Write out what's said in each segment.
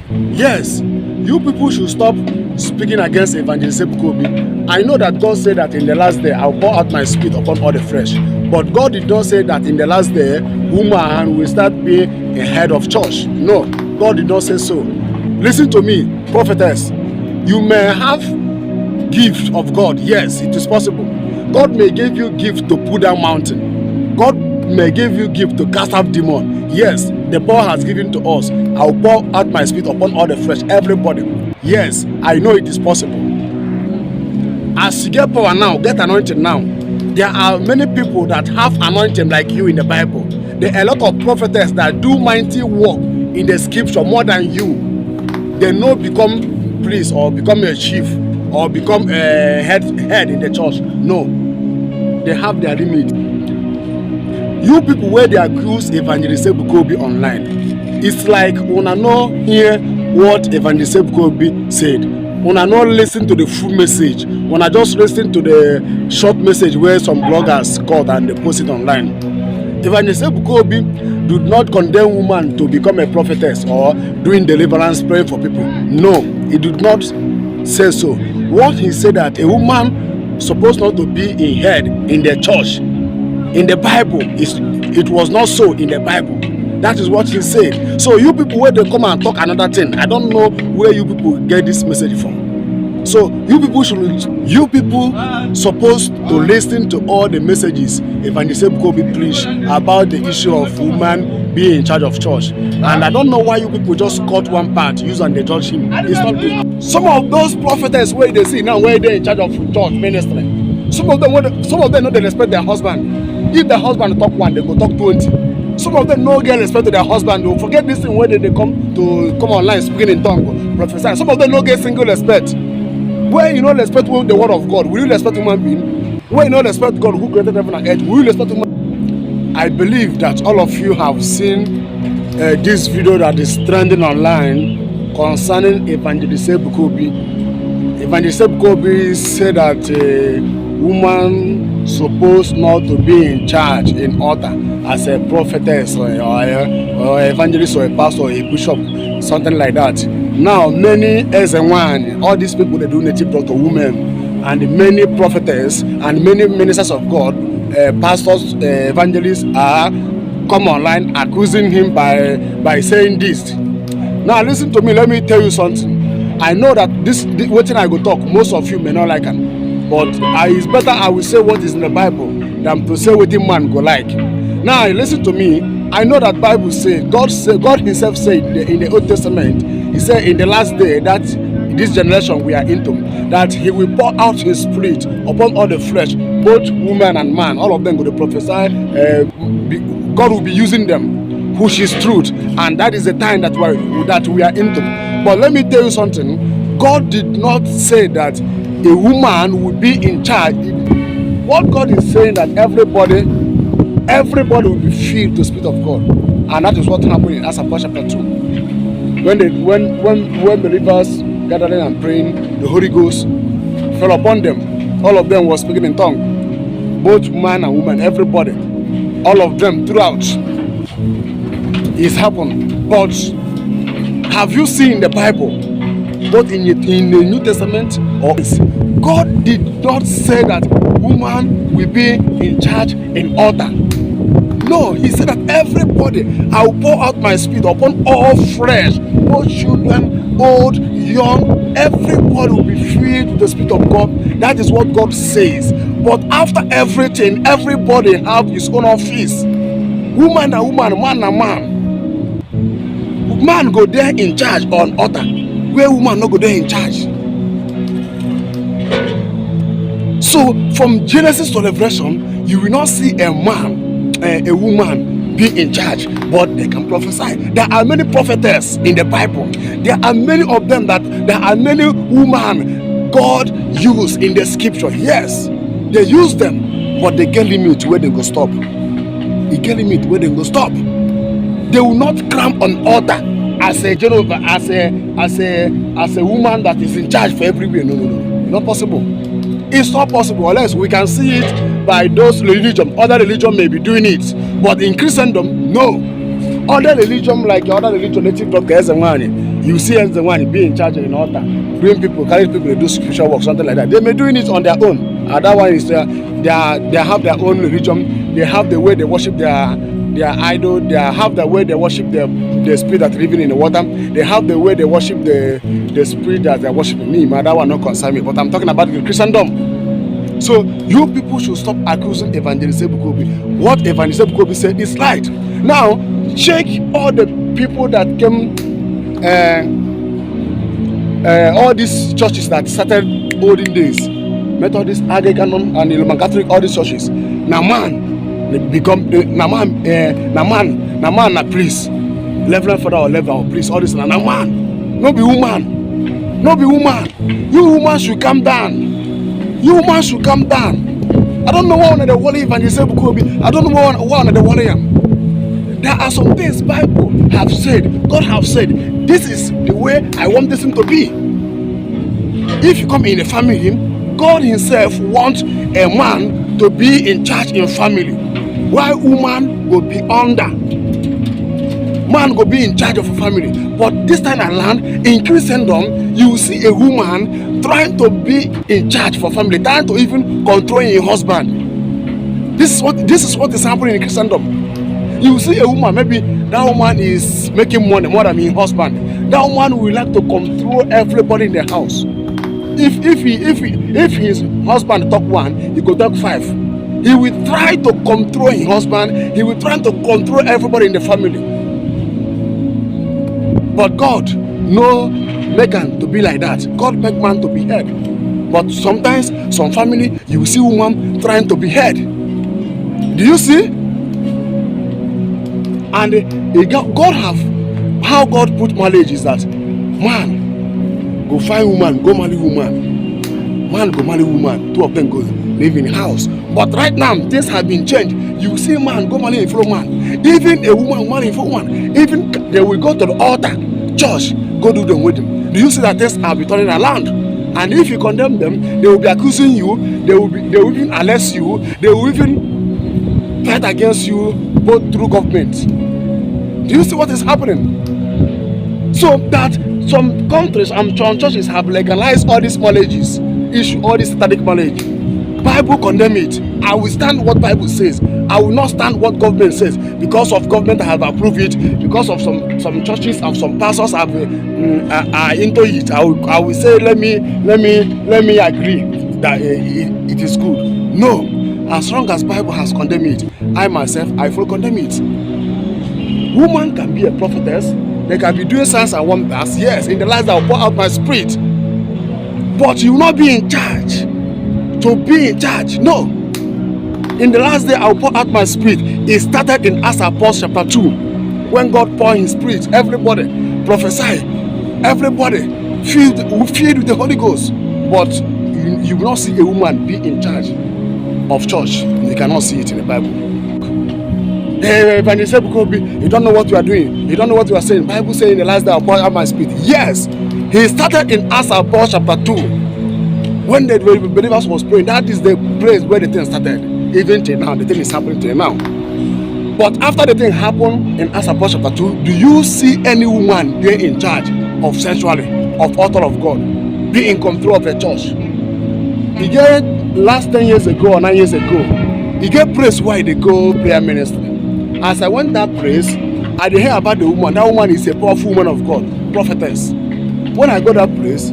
Yes, you people should stop speaking against Evangelist Ebuka Obi. I know that God said that in the last day I'll pour out my spirit upon all the flesh. But God did not say that in the last day woman will start being a head of church. No, God did not say so. Listen to me, prophetess. You may have gift of God. Yes, it is possible. God may give you gift to pull down mountain. God may give you gift to cast out demon. Yes, the power has given to us. I'll pour out my spirit upon all the flesh, everybody. Yes, I know it is possible. As you get power now, get anointed now. There are many people that have anointing like you in the Bible. There are a lot of prophets that do mighty work in the scripture more than you. They know become priest or become a chief or become a head in the church. No, they have their limit. You people where they accuse Evangelist Ebuka Obi online, it's like una no hear what Evangelist Ebuka Obi said. Una no listen to the full message. Una just listen to the short message where some bloggers cut and they post it online. Evangelist Ebuka Obi did not condemn woman to become a prophetess or doing deliverance, praying for people. No, he did not say so. What he said that a woman supposed not to be a head in the church. In the Bible, it was not so in the Bible. That is what he said. So you people where they come and talk another thing, I don't know where you people get this message from. So you people supposed to listen to all the messages Evangelist Ebuka Obi preach about the issue of woman being in charge of church. And I don't know why you people just cut one part, use and they judge him. It's not good. Some of those prophets where they see now where they're in charge of church ministry. Some of them know they respect their husband. If the husband talk one, they go talk 20. Some of them no get respect to their husband. They'll forget this thing where they come online speaking in tongue, prophesy. Some of them no get single respect. Where you don't respect the word of God, will you respect human being? Where you don't respect God who created heaven and earth, will you respect human? I believe that all of you have seen this video that is trending online concerning Evangelist Ebuka Obi. Evangelist Ebuka Obi said that woman supposed not to be in charge in altar as a prophetess or evangelist or a pastor or a bishop, something like that. Now many as a one, all these people they do native doctor women and many prophetess and many ministers of God, pastors, evangelists are come online accusing him by saying this. Now listen to me, let me tell you something. I know that this what I go talk, most of you may not like it. But it's better I will say what is in the Bible than to say what the man go like. Now listen to me. I know that Bible says God himself said in the Old Testament, he said in the last day that this generation we are into, that he will pour out his spirit upon all the flesh, both woman and man. All of them go to prophesy. God will be using them, which is truth, and that is the time that we are into. But let me tell you something. God did not say that a woman would be in charge. What God is saying that everybody will be filled with the Spirit of God, and that is what happened in Acts chapter 2. When believers gathering and praying, the Holy Ghost fell upon them. All of them were speaking in tongue, both man and woman, everybody, all of them throughout. It's happened. But have you seen the Bible? Both in the New Testament or God did not say that woman will be in charge in altar. No, he said that everybody, I will pour out my spirit upon all flesh, both children, old, young, everybody will be filled with the Spirit of God. That is what God says. But after everything, everybody have his own office. Woman and woman, man and man. Man go there in charge on altar, where woman no go there in charge. So from Genesis to Revelation, you will not see a man, a woman be in charge, but they can prophesy. There are many prophetess in the Bible. There are many of them there are many women God used in the scripture. Yes, they use them, but they get limit where they go stop. They get limit where they go stop. They will not climb on altar as a woman that is in charge for everywhere. No, not possible. It's not possible unless we can see it by those religions. Other religion may be doing it, but in Christendom, no. Other religion like other religion, native doctors and money, You see as the one be in charge of an altar, doing people, carry people to do spiritual work, something like that. They may doing it on their own. That one is they have their own religion. They have the way they worship their idol. They have the way they worship the spirit that living in the water. They have the way they worship the spirit that they worship me. That one not concern me. But I'm talking about the Christendom. So you people should stop accusing Evangelist Ebuka Obi. What Evangelist Ebuka Obi said is right. Now check all the people that came. All these churches that started olden days, Methodist, Anglican, and Roman Catholic, all these churches. Now man, they become na priest, Reverend Father or Reverend or priest, all this. Now man, no be woman, no be woman. You woman should come down. You woman should come down. I don't know what one of the worry Evangelist Ebuka Obi. I don't know what one of the worry am. There are some things Bible have said, God have said, this is the way I want this thing to be. If you come in a family, God himself wants a man to be in charge in family, while woman will be under. Man will be in charge of a family. But this time around, in Christendom, you see a woman trying to be in charge for family, trying to even control her husband. This is what is happening in Christendom. You see a woman, maybe that woman is making money more than her husband. That woman will like to control everybody in the house. If his husband talk one, he could talk five. He will try to control his husband. He will try to control everybody in the family. But God no make man to be like that. God make man to be head. But sometimes some family you will see woman trying to be head. Do you see? And God have how God put marriage is that man go find woman, go marry woman. Man go marry woman. Two of them go live in house. But right now things have been changed. You see man go marry a fellow man. Even a woman marry a fellow woman. Even they will go to the altar, church, go do the wedding. Do you see that things are turning around? And if you condemn them, they will be accusing you. They will even arrest you. They will even fight against you both through government. Do you see what is happening? So that some countries and some churches have legalized all these marriages, issue all this satanic marriage. Bible condemn it. I will stand what Bible says. I will not stand what government says. Because of government have approved it. Because of some churches and some pastors have are into it. I will say let me agree that it is good. No, as long as Bible has condemned it, I myself I will condemn it. Woman can be a prophetess. They can be doing signs and wonders. Yes, in the lives I will pour out my spirit. But you will not be in charge. To be in charge, no. In the last day I will pour out my spirit. It started in Acts Apostles chapter 2. When God poured his spirit, everybody prophesy. Everybody filled with the Holy Ghost. But you will not see a woman be in charge of church. You cannot see it in the Bible. Hey, Evangelist Ebuka Obi, you don't know what you are doing. You don't know what you are saying. Bible saying in the last day I'll pour out my spirit. Yes, he started in Acts Apostles chapter 2. When the believers was praying, that is the place where the thing started. Even till now, the thing is happening till now. But after the thing happened in Acts Apostles chapter 2, do you see any woman being in charge of sanctuary, of altar of God, be in control of the church? He get last 10 years ago or 9 years ago, he get praise why they go prayer ministry. As I went that place, I did hear about the woman. That woman is a powerful woman of God, prophetess. When I go that place,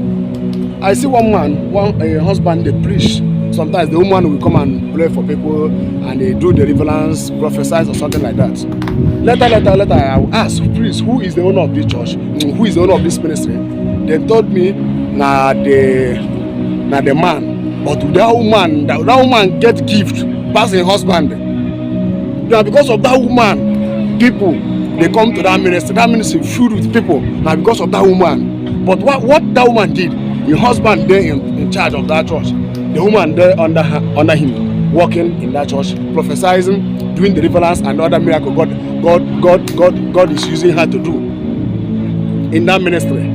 I see one man, a husband, they preach. Sometimes the woman will come and pray for people and they do deliverance, prophesy or something like that. Later, I will ask, please, who is the owner of this church? Who is the owner of this ministry? They told me, the man. But that woman get gift, pass her husband. Now because of that woman, people, they come to that ministry filled with people. Now because of that woman. But what that woman did, the husband there in charge of that church, the woman there under him, working in that church, prophesizing, doing deliverance and other miracle God is using her to do in that ministry.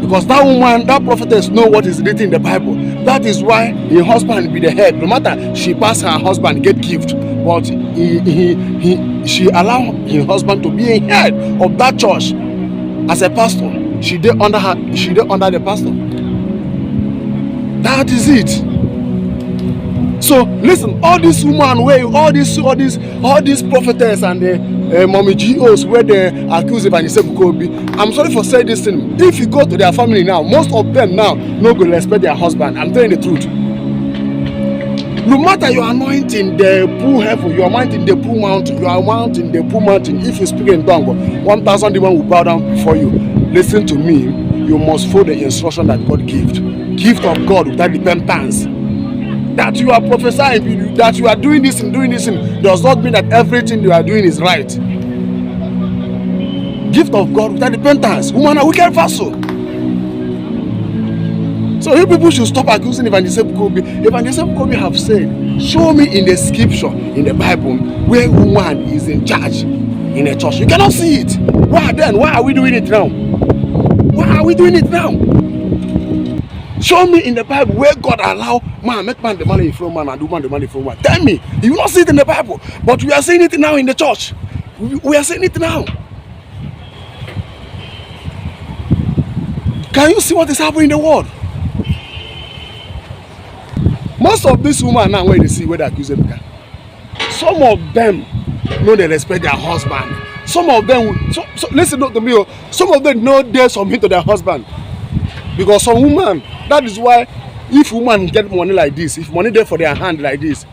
Because that woman, that prophetess know what is written in the Bible. That is why her husband be the head. No matter she pass her husband get gift, but she allow her husband to be a head of that church as a pastor. she dey under the pastor. That is it. So listen, all these women way, all these prophetess and the mommy GOs where they accuse Evangelist Ebuka Obi. I'm sorry for saying this thing. If you go to their family now, most of them now no go respect their husband. I'm telling the truth. No matter your anointing the pool heaven, your anointing the pool mountain, your anointing the pool mountain. If you speak in tongue, 1,000 demons will bow down before you. Listen to me. You must follow the instruction that God gives. Gift of God without repentance. That you are prophesying, that you are doing this and doing this, does not mean that everything you are doing is right. Gift of God without repentance. Woman, a wicked vessel. So you people should stop accusing Evangelist Ebuka Obi. Evangelist Ebuka Obi have said, show me in the scripture, in the Bible, where woman is in charge in a church. You cannot see it. Why then? Why are we doing it now? Why are we doing it now? Show me in the Bible where God allow man make man the money from man and woman the money from woman. Tell me, you will not see it in the Bible, but we are seeing it now in the church. We are seeing it now. Can you see what is happening in the world? Most of these women now when they see where they accuse them, some of them know they respect their husband. Some of them, so listen to me. Some of them know they submit to their husband. Because some woman, that is why if woman get money like this, if money there for their hand like this,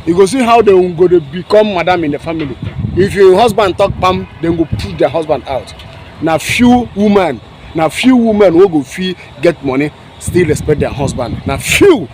you go see how they will go to become madam in the family. If your husband talk pam, then go put their husband out. Now few women will go feel get money, still respect their husband. Now few.